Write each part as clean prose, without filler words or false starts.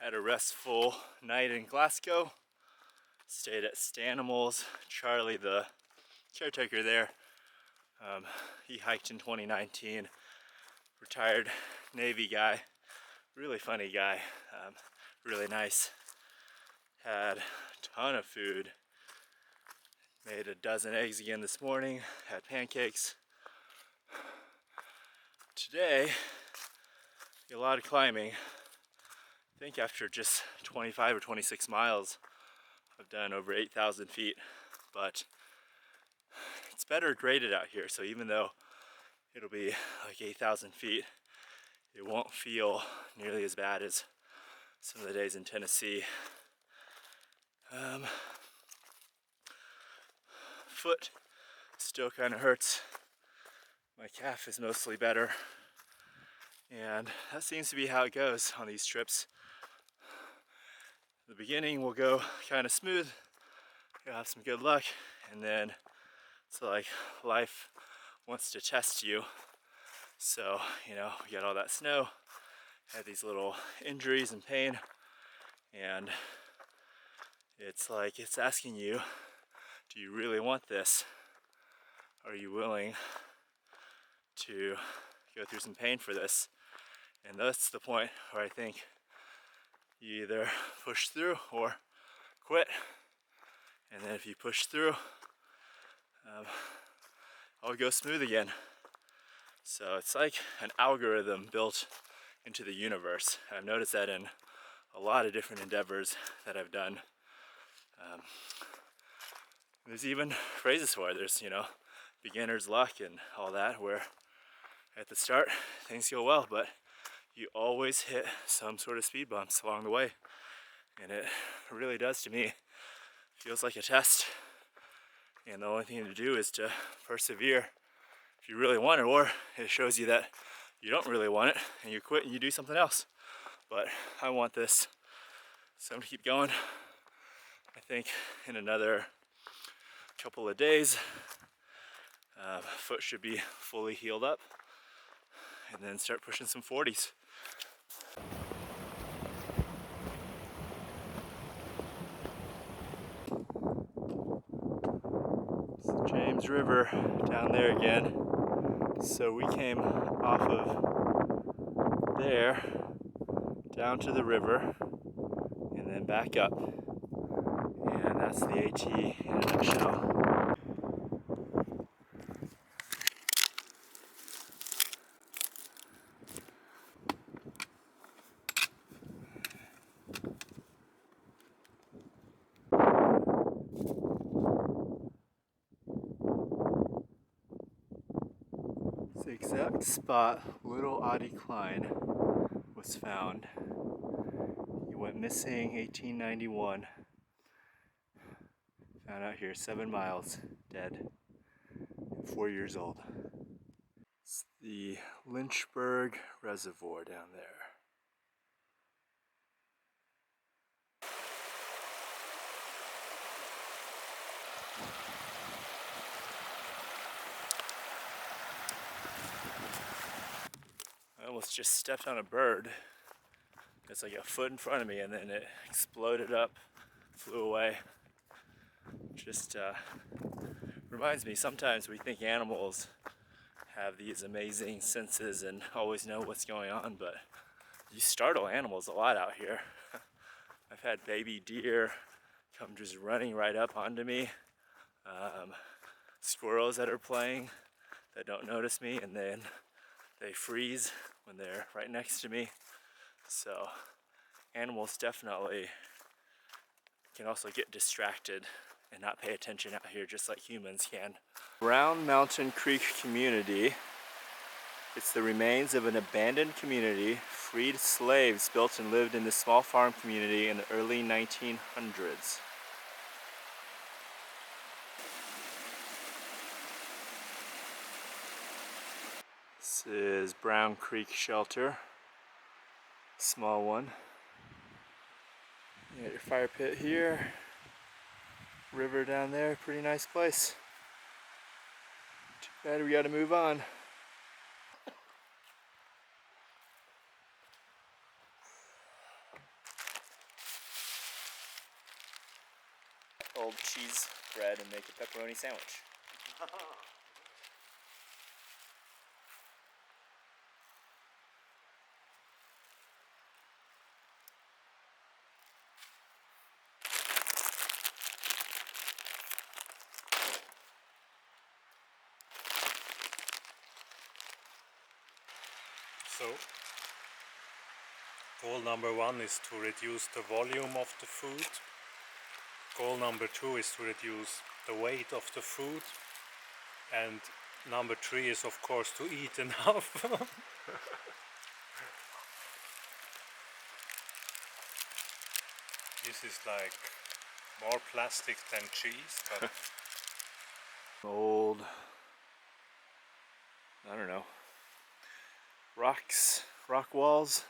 Had a restful night in Glasgow. Stayed at Stanimals. Charlie, the caretaker there, he hiked in 2019. Retired Navy guy. Really funny guy. Really nice. Had a ton of food. Made a dozen eggs again this morning. Had pancakes. Today, a lot of climbing. I think after just 25 or 26 miles, I've done over 8,000 feet, but it's better graded out here. So even though it'll be like 8,000 feet, it won't feel nearly as bad as some of the days in Tennessee. Foot still kind of hurts. My calf is mostly better. And that seems to be how it goes on these trips. The beginning will go kind of smooth. You'll have some good luck. And then it's like life wants to test you. So, we got all that snow. Had these little injuries and pain. And it's like it's asking you, do you really want this? Are you willing to go through some pain for this? And that's the point where I think you either push through or quit. And then if you push through, I'll go smooth again. So it's like an algorithm built into the universe. I've noticed that in a lot of different endeavors that I've done. There's even phrases for it. There's, beginner's luck and all that, where at the start things go well, but you always hit some sort of speed bumps along the way. And it really does to me. Feels like a test. And the only thing to do is to persevere if you really want it, or it shows you that you don't really want it and you quit and you do something else. But I want this, so I'm gonna keep going. I think in another couple of days, foot should be fully healed up, and then start pushing some 40s. It's James River down there again. So we came off of there down to the river and then back up. And that's the AT in a nutshell. The exact spot Little Oddie Klein was found. He went missing 1891. Found out here 7 miles, dead, 4 years old. It's the Lynchburg Reservoir down there. I almost just stepped on a bird. It's like a foot in front of me, and then it exploded up, flew away. Just reminds me, sometimes we think animals have these amazing senses and always know what's going on, but you startle animals a lot out here. I've had baby deer come just running right up onto me. Squirrels that are playing that don't notice me, and then they freeze when they're right next to me. So animals definitely can also get distracted and not pay attention out here, just like humans can. Round Mountain Creek community. It's the remains of an abandoned community. Freed slaves built and lived in this small farm community in the early 1900s. This is Brown Creek Shelter. Small one. You got your fire pit here. River down there, pretty nice place. Too bad we gotta move on. cold cheese bread and make a pepperoni sandwich. So, goal number 1 is to reduce the volume of the food. Goal number 2 is to reduce the weight of the food. And number 3 is, of course, to eat enough. This is like more plastic than cheese, but Old, I don't know, rock walls.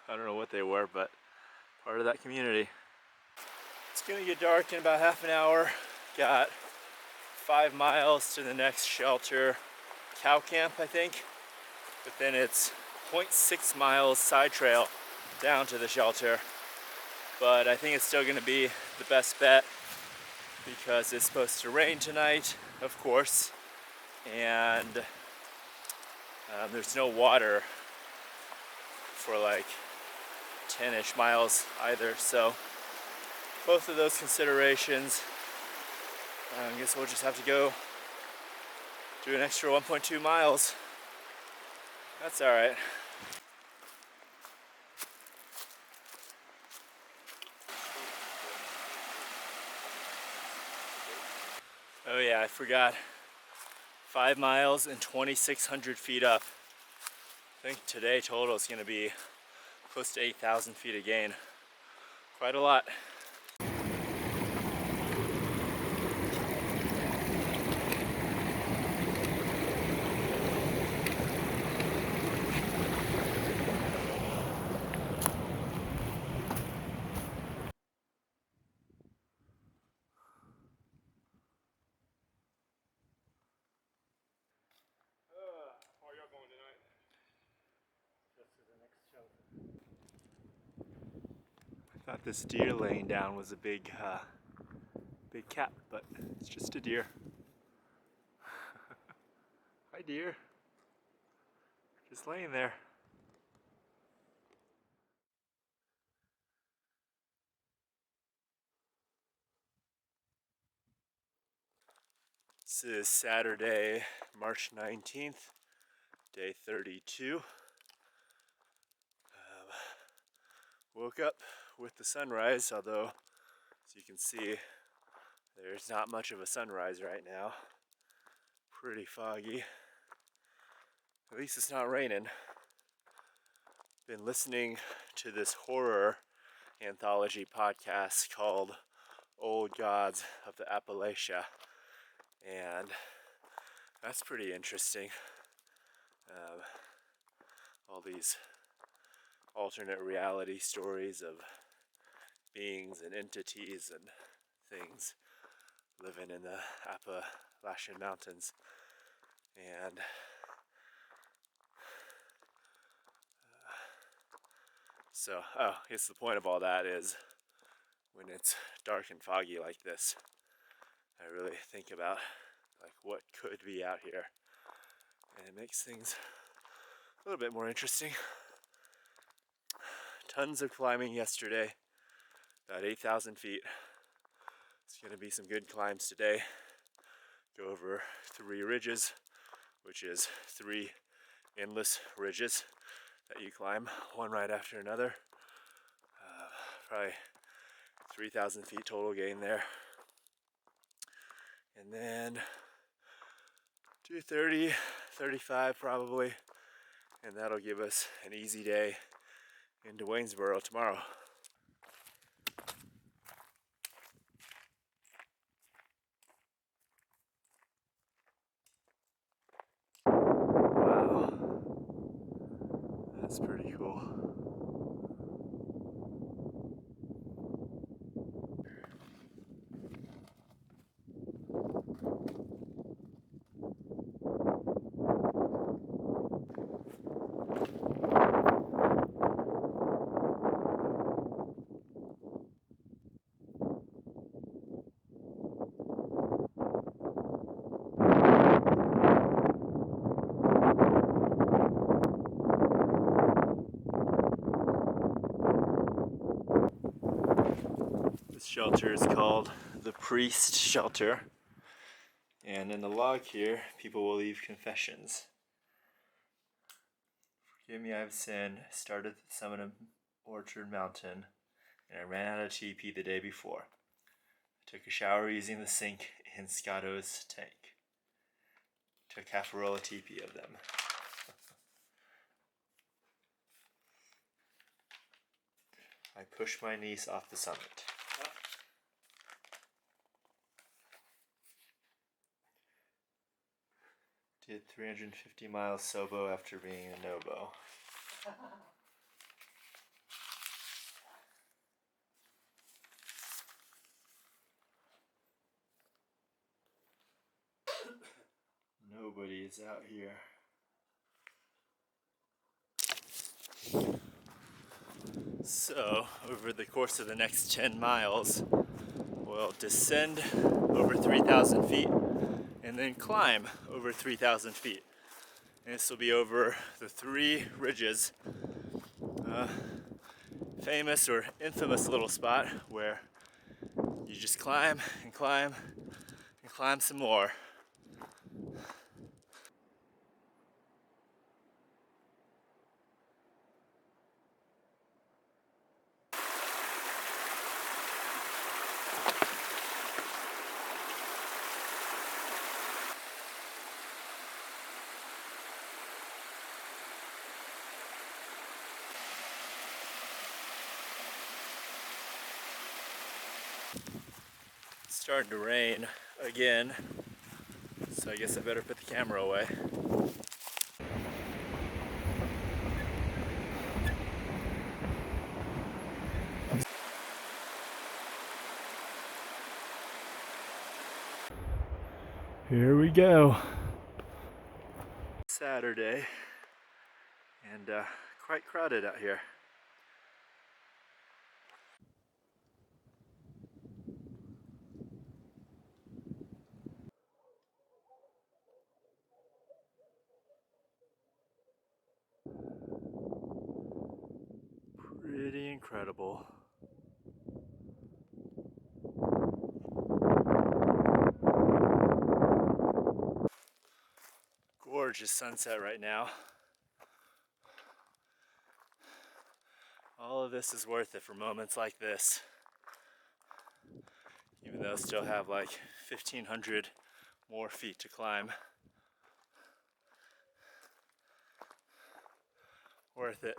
I don't know what they were, but part of that community. It's gonna get dark in about half an hour. Got 5 miles to the next shelter, cow camp, I think. But then it's 0.6 miles side trail down to the shelter. But I think it's still gonna be the best bet because it's supposed to rain tonight, of course, and there's no water for like 10-ish miles either. So both of those considerations, I guess we'll just have to go do an extra 1.2 miles. That's all right. Oh yeah, I forgot. 5 miles and 2,600 feet up. I think today total is going to be close to 8,000 feet of gain. Quite a lot. How are you going tonight? Just to the next shelter. I thought this deer laying down was a big cat, but it's just a deer. Hi deer. Just laying there. This is Saturday, March 19th, day 32. Woke up with the sunrise, although as you can see, there's not much of a sunrise right now. Pretty foggy. At least it's not raining. Been listening to this horror anthology podcast called Old Gods of the Appalachia, and that's pretty interesting. All these alternate reality stories of beings and entities and things living in the Appalachian mountains. And so, I guess the point of all that is when it's dark and foggy like this, I really think about like what could be out here, and it makes things a little bit more interesting. Tons of climbing yesterday, about 8,000 feet. It's going to be some good climbs today. Go over 3 ridges, which is 3 endless ridges that you climb, one right after another. Probably 3,000 feet total gain there. And then do 30, 35 probably, and that'll give us an easy day into Waynesboro tomorrow. Wow, that's pretty cool. shelter is called the Priest Shelter. And in the log here, people will leave confessions. Forgive me, I have sinned. I started at the summit of Orchard Mountain, and I ran out of TP the day before. I took a shower using the sink in Scotto's tank. Took half a roll of TP of them. I pushed my niece off the summit. Did 350 miles Sobo after being a Nobo. Nobody is out here. So, over the course of the next 10 miles, we'll descend over 3,000 feet and then climb over 3,000 feet. And this will be over the three ridges. Famous or infamous little spot where you just climb and climb and climb some more. It's starting to rain again, so I guess I better put the camera away. Here we go. Saturday, and quite crowded out here. Pretty incredible. Gorgeous sunset right now. All of this is worth it for moments like this. Even though I still have like 1,500 more feet to climb. Worth it.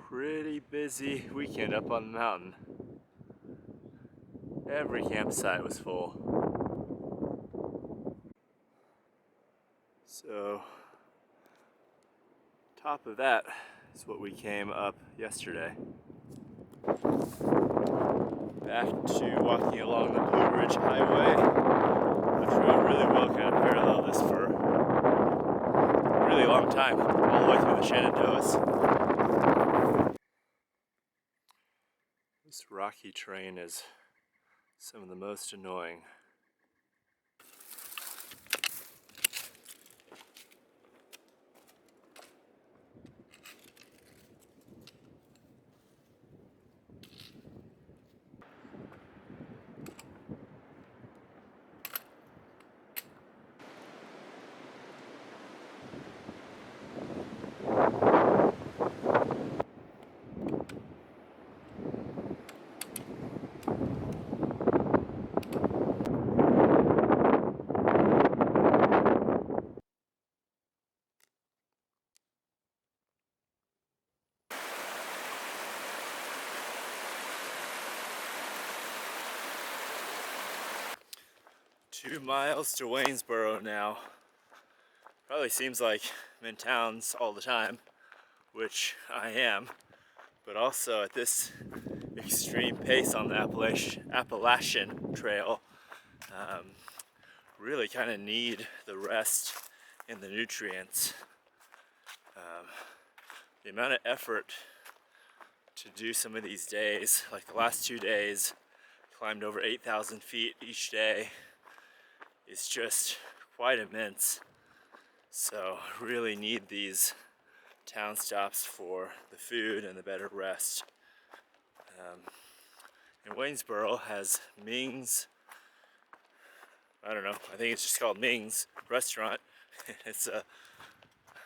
Pretty busy weekend up on the mountain. Every campsite was full. So, top of that is what we came up yesterday. Back to walking along the Blue Ridge Highway. The trail really will kind of parallel this for a really long time, all the way through the Shenandoahs. This rocky terrain is some of the most annoying. Two miles to Waynesboro now. Probably seems like I'm in towns all the time, which I am, but also at this extreme pace on the Appalachian Trail, really kind of need the rest and the nutrients. The amount of effort to do some of these days, like the last 2 days, climbed over 8,000 feet each day, is just quite immense. So really need these town stops for the food and the better rest. And Waynesboro has Ming's, I don't know, I think it's just called Ming's restaurant. It's a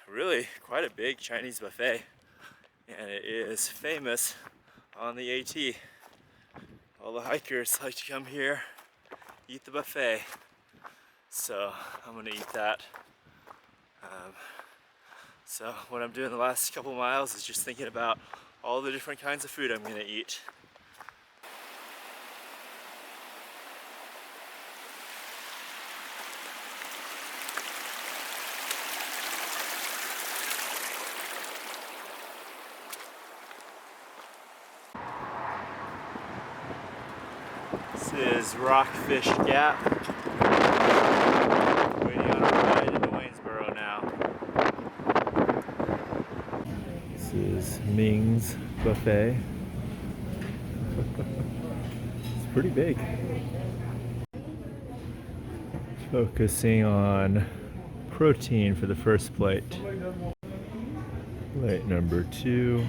really quite a big Chinese buffet, and it is famous on the AT. All the hikers like to come here, eat the buffet. So I'm gonna eat that. So what I'm doing the last couple miles is just thinking about all the different kinds of food I'm gonna eat. This is Rockfish Gap. Waiting on a ride into Waynesboro now. This is Ming's buffet. It's pretty big. Focusing on protein for the first plate. Plate number 2.